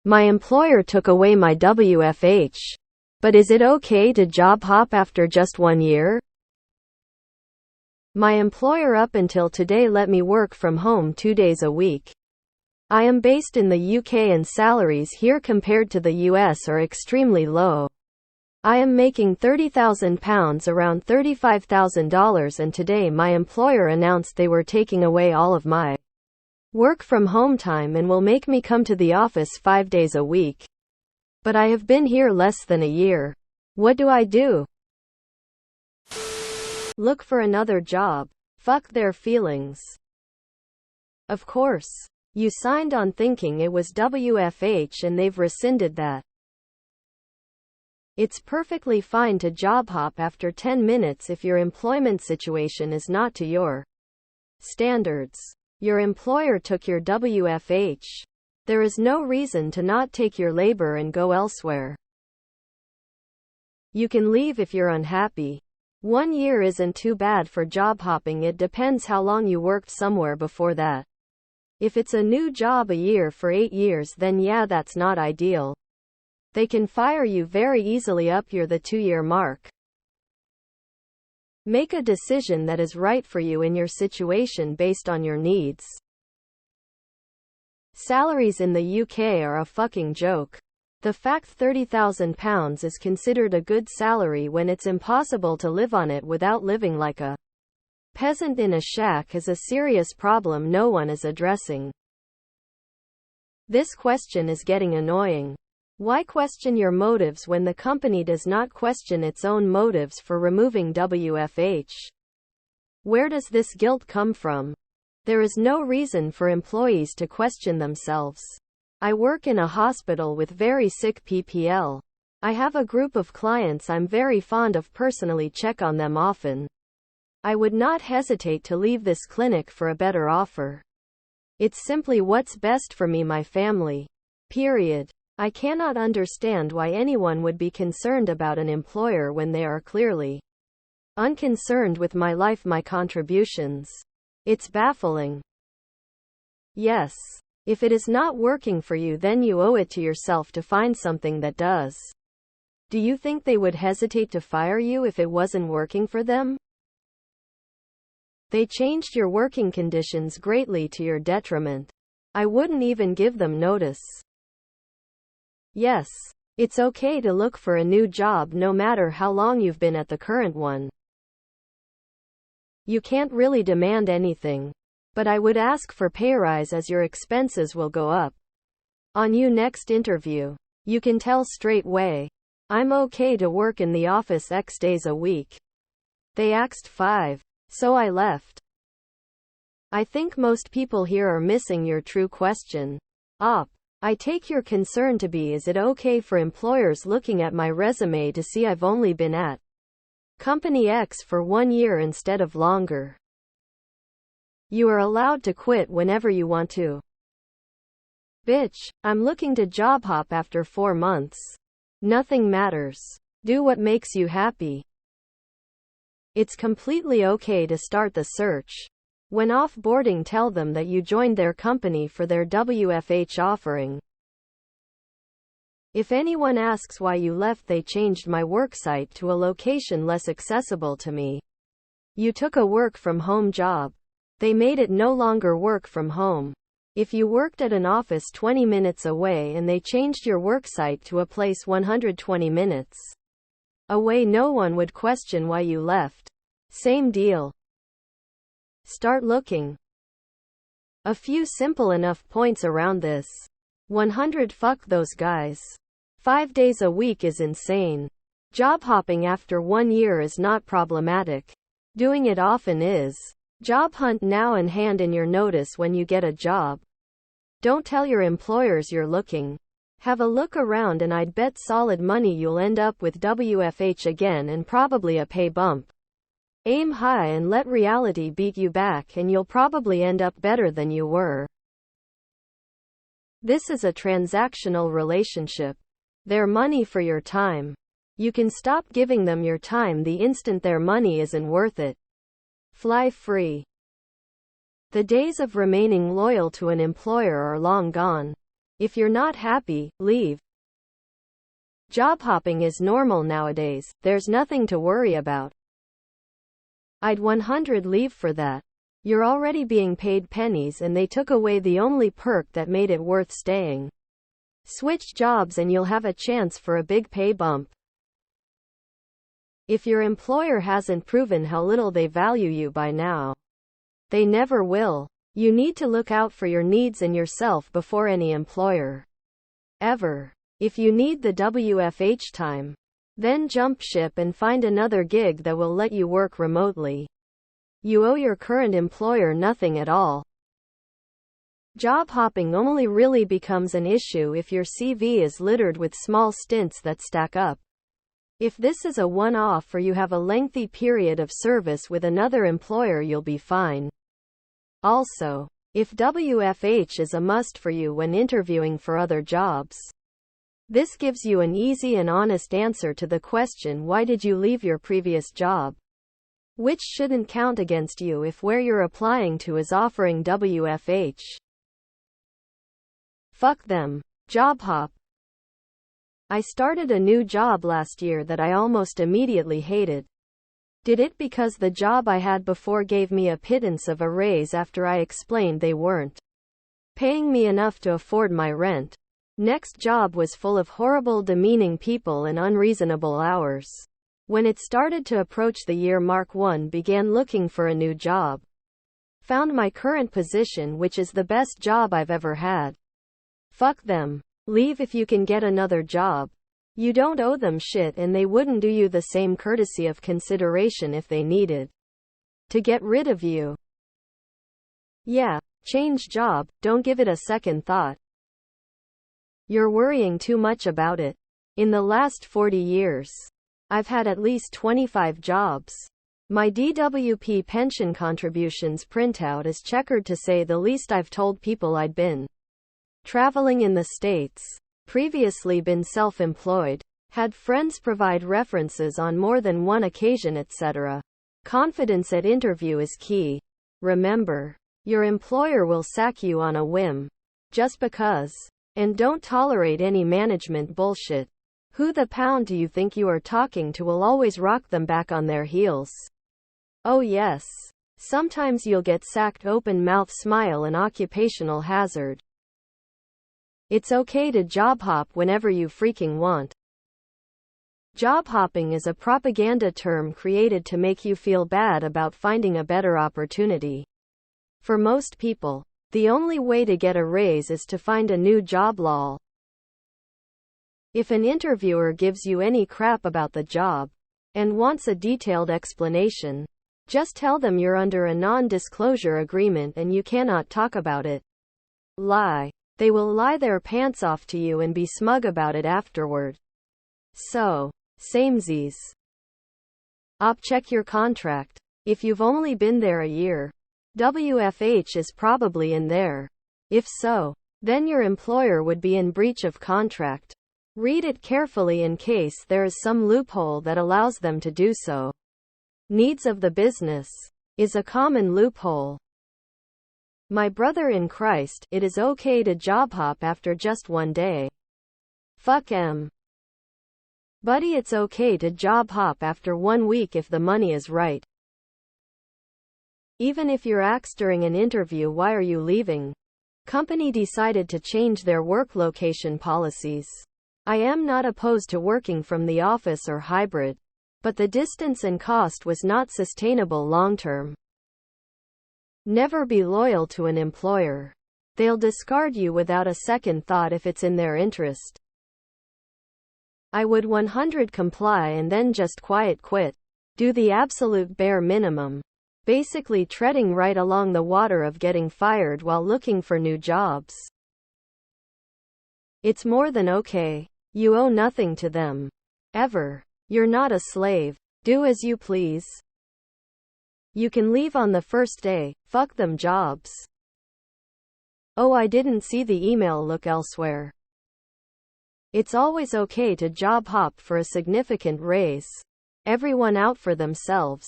My employer took away my WFH. But is it okay to job hop after just 1 year? My employer up until today let me work from home 2 days a week. I am based in the UK and salaries here compared to the US are extremely low. I am making £30,000, around $35,000, and today my employer announced they were taking away all of my work from home time and will make me come to the office 5 days a week. But I have been here less than a year. What do I do? Look for another job. Fuck their feelings. Of course. You signed on thinking it was WFH and they've rescinded that. It's perfectly fine to job hop after 10 minutes if your employment situation is not to your standards. Your employer took your WFH. There is no reason to not take your labor and go elsewhere. You can leave if you're unhappy. 1 year isn't too bad for job hopping. It depends how long you worked somewhere before that. If it's a new job a year for 8 years, then yeah, that's not ideal. They can fire you very easily up your the 2-year mark. Make a decision that is right for you in your situation based on your needs. Salaries in the UK are a fucking joke. The fact £30,000 is considered a good salary when it's impossible to live on it without living like a peasant in a shack is a serious problem no one is addressing. This question is getting annoying. Why question your motives when the company does not question its own motives for removing WFH? Where does this guilt come from? There is no reason for employees to question themselves. I work in a hospital with very sick PPL. I have a group of clients I'm very fond of, personally check on them often. I would not hesitate to leave this clinic for a better offer. It's simply what's best for me, my family. Period. I cannot understand why anyone would be concerned about an employer when they are clearly unconcerned with my life, my contributions. It's baffling. Yes. If it is not working for you, then you owe it to yourself to find something that does. Do you think they would hesitate to fire you if it wasn't working for them? They changed your working conditions greatly to your detriment. I wouldn't even give them notice. Yes, it's okay to look for a new job no matter how long you've been at the current one. You can't really demand anything. But I would ask for pay rise as your expenses will go up. On your next interview, you can tell straight way, I'm okay to work in the office X days a week. They asked 5. So I left. I think most people here are missing your true question. I take your concern to be, is it okay for employers looking at my resume to see I've only been at Company X for 1 year instead of longer? You are allowed to quit whenever you want to. Bitch, I'm looking to job hop after 4 months. Nothing matters. Do what makes you happy. It's completely okay to start the search. When off-boarding, tell them that you joined their company for their WFH offering. If anyone asks why you left, they changed my worksite to a location less accessible to me. You took a work-from-home job. They made it no longer work from home. If you worked at an office 20 minutes away and they changed your worksite to a place 120 minutes away, no one would question why you left. Same deal. Start looking. A few simple enough points around this. 100. Fuck those guys. 5 days a week is insane. Job hopping after 1 year is not problematic. Doing it often is. Job hunt now and hand in your notice when you get a job. Don't tell your employers you're looking. Have a look around and I'd bet solid money you'll end up with WFH again and probably a pay bump. Aim high and let reality beat you back and you'll probably end up better than you were. This is a transactional relationship. They're money for your time. You can stop giving them your time the instant their money isn't worth it. Fly free. The days of remaining loyal to an employer are long gone. If you're not happy, leave. Job hopping is normal nowadays, there's nothing to worry about. I'd 100 leave for that. You're already being paid pennies and they took away the only perk that made it worth staying. Switch jobs and you'll have a chance for a big pay bump. If your employer hasn't proven how little they value you by now, they never will. You need to look out for your needs and yourself before any employer. Ever. If you need the WFH time, then jump ship and find another gig that will let you work remotely. You owe your current employer nothing at all. Job hopping only really becomes an issue if your CV is littered with small stints that stack up. If this is a one-off or you have a lengthy period of service with another employer, you'll be fine. Also, if WFH is a must for you when interviewing for other jobs, this gives you an easy and honest answer to the question, why did you leave your previous job? Which shouldn't count against you if where you're applying to is offering WFH. Fuck them. Job hop. I started a new job last year that I almost immediately hated. Did it because the job I had before gave me a pittance of a raise after I explained they weren't paying me enough to afford my rent. Next job was full of horrible, demeaning people and unreasonable hours. When it started to approach the year mark, one began looking for a new job. Found my current position, which is the best job I've ever had. Fuck them. Leave if you can get another job. You don't owe them shit and they wouldn't do you the same courtesy of consideration if they needed to get rid of you. Yeah, change job, don't give it a second thought. You're worrying too much about it. In the last 40 years, I've had at least 25 jobs. My DWP pension contributions printout is checkered to say the least. I've told people I'd been traveling in the States, previously been self-employed, had friends provide references on more than one occasion, etc. Confidence at interview is key. Remember, your employer will sack you on a whim. Just because. And don't tolerate any management bullshit. Who the pound do you think you are talking to will always rock them back on their heels. Oh yes. Sometimes you'll get sacked. Open mouth smile and occupational hazard. It's okay to job hop whenever you freaking want. Job hopping is a propaganda term created to make you feel bad about finding a better opportunity. For most people, the only way to get a raise is to find a new job. Lol. If an interviewer gives you any crap about the job and wants a detailed explanation, just tell them you're under a non-disclosure agreement and you cannot talk about it. Lie. They will lie their pants off to you and be smug about it afterward. So, samesies. Check your contract. If you've only been there a year, WFH is probably in there. If so, then your employer would be in breach of contract. Read it carefully in case there is some loophole that allows them to do so. Needs of the business is a common loophole. My brother in Christ, it is okay to job hop after just one day. Fuck 'em. Buddy, it's okay to job hop after 1 week if the money is right. Even if you're asked during an interview, why are you leaving? Company decided to change their work location policies. I am not opposed to working from the office or hybrid, but the distance and cost was not sustainable long term. Never be loyal to an employer. They'll discard you without a second thought if it's in their interest. I would 100 comply and then just quiet quit. Do the absolute bare minimum. Basically treading right along the water of getting fired while looking for new jobs. It's more than okay. You owe nothing to them. Ever. You're not a slave. Do as you please. You can leave on the first day. Fuck them jobs. Oh, I didn't see the email. Look elsewhere. It's always okay to job hop for a significant raise. Everyone out for themselves.